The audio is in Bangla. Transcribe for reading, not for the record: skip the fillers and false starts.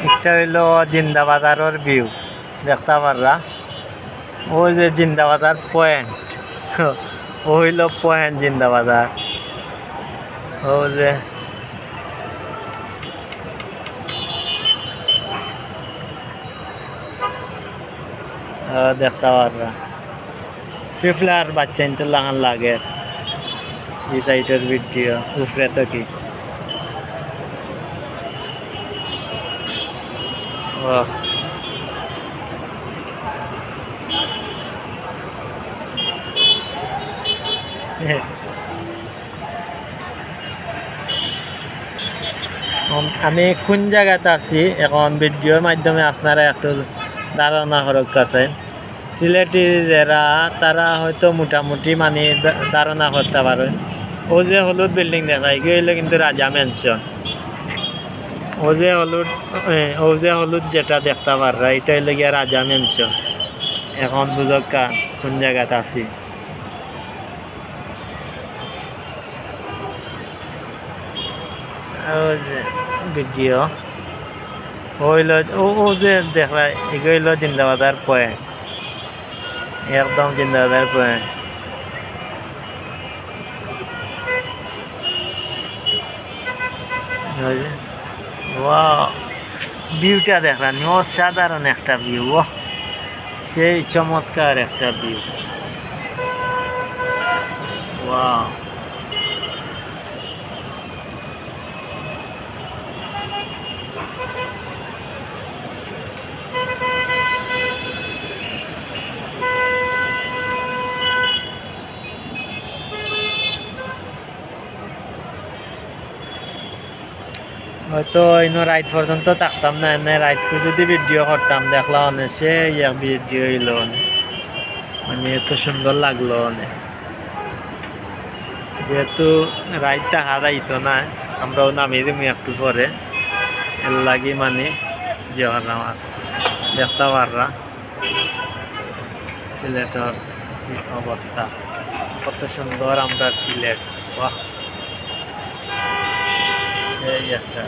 একটা হইলো জিন্দাবাজারের ভিউ দেখতে পাররা। ওই যে জিন্দাবাজার পয়েন্ট, ও হইল পয়েন্ট জিন্দাবাজার। ও যে দেখতে পাররা ফিফলার বাচ্চা ইনতে লাগান লাগে এই সাইটের ভিডিও উপরে তো কি আমি কোন জায়গাতে আছি এখন ভিডিওর মাধ্যমে আপনারা একটু ধারণা করক কাছে। সিলেটি যারা তারা হয়তো মোটামুটি মানে ধারণা করতে পারেন। ও যে হলুদ বিল্ডিং দেখায় গেলে কিন্তু রাজা ম্যানশন। ও যে হলুদ যেটা দেখতে পাররা এটা হইলে গিয়া রাজা ম্যানশন। এখন বুঝকা কোন জায়গাতে আছি। ভিডিও হইল ও যে দেখলা এগুলো জিন্দাবাজার পয়েন্ট, একদম জিন্দাবাজার পয়েন্ট। ভিউটা দেখলাম অসাধারণ একটা ভিউ, সেই চমৎকার একটা ভিউ। ওয়াও হয়তো ইনো রাইত পর্যন্ত থাকতাম না, এনে রাইতকে যদি ভিডিও করতাম দেখলাম অনেক সে ভিডিও হইল মানে এত সুন্দর লাগলো অনেক। যেহেতু রাইতটা হারাইতো না আমরাও নামিয়ে দিই একটু পরে, এর লাগি মানে যে আমার দেখতে পাররা সিলেটের অবস্থা কত সুন্দর আমরা সিলেট। বাহ সেই একটা